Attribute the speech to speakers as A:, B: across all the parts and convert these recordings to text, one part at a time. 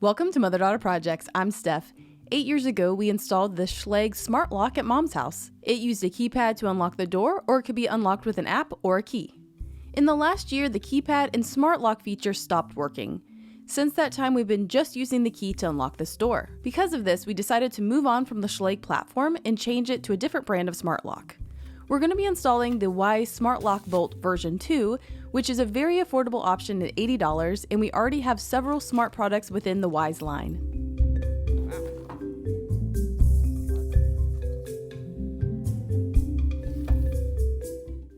A: Welcome to Mother-Daughter Projects. I'm Steph. 8 years ago, we installed the Schlage Smart Lock at Mom's house. It used a keypad to unlock the door, or it could be unlocked with an app or a key. In the last year, the keypad and smart lock feature stopped working. Since that time, we've been just using the key to unlock this door. Because of this, we decided to move on from the Schlage platform and change it to a different brand of smart lock. We're going to be installing the Wise Smart Lock Bolt version 2, which is a very affordable option at $80, and we already have several smart products within the Wise line.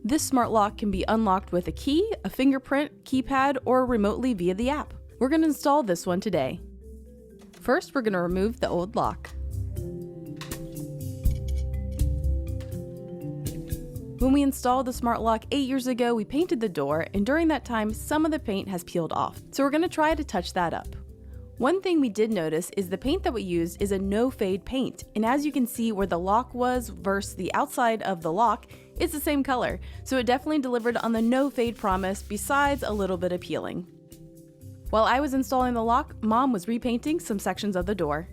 A: This smart lock can be unlocked with a key, a fingerprint, keypad, or remotely via the app. We're going to install this one today. First, we're going to remove the old lock. When we installed the smart lock 8 years ago, we painted the door, and during that time, some of the paint has peeled off. So we're going to try to touch that up. One thing we did notice is the paint that we used is a no-fade paint, and as you can see where the lock was versus the outside of the lock, it's the same color, so it definitely delivered on the no-fade promise besides a little bit of peeling. While I was installing the lock, Mom was repainting some sections of the door.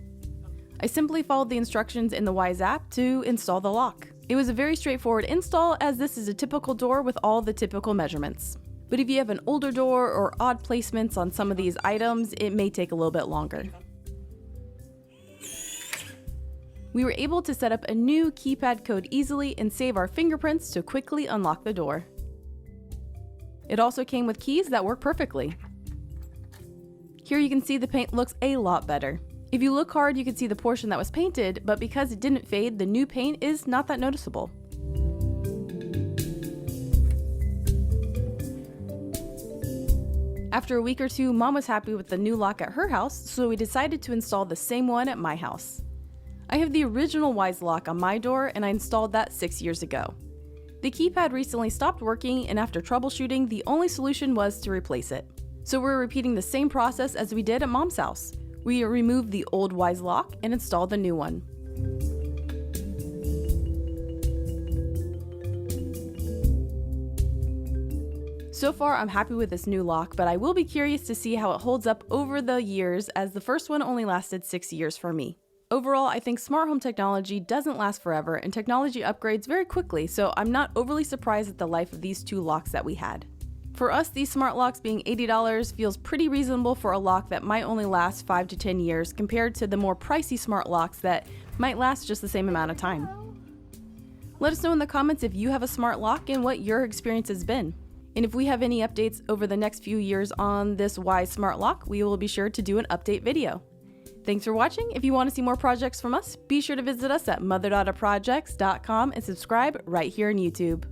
A: I simply followed the instructions in the Wise app to install the lock. It was a very straightforward install, as this is a typical door with all the typical measurements. But if you have an older door or odd placements on some of these items, it may take a little bit longer. We were able to set up a new keypad code easily and save our fingerprints to quickly unlock the door. It also came with keys that work perfectly. Here you can see the paint looks a lot better. If you look hard, you can see the portion that was painted, but because it didn't fade, the new paint is not that noticeable. After a week or two, Mom was happy with the new lock at her house, so we decided to install the same one at my house. I have the original Wise lock on my door, and I installed that 6 years ago. The keypad recently stopped working, and after troubleshooting, the only solution was to replace it. So we're repeating the same process as we did at Mom's house. We removed the old Wise lock and installed the new one. So far, I'm happy with this new lock, but I will be curious to see how it holds up over the years, as the first one only lasted 6 years for me. Overall, I think smart home technology doesn't last forever, and technology upgrades very quickly, so I'm not overly surprised at the life of these two locks that we had. For us, these smart locks being $80 feels pretty reasonable for a lock that might only last 5 to 10 years compared to the more pricey smart locks that might last just the same amount of time. Let us know in the comments if you have a smart lock and what your experience has been. And if we have any updates over the next few years on this Wise smart lock, we will be sure to do an update video. Thanks for watching. If you want to see more projects from us, be sure to visit us at motherdaughterprojects.com and subscribe right here on YouTube.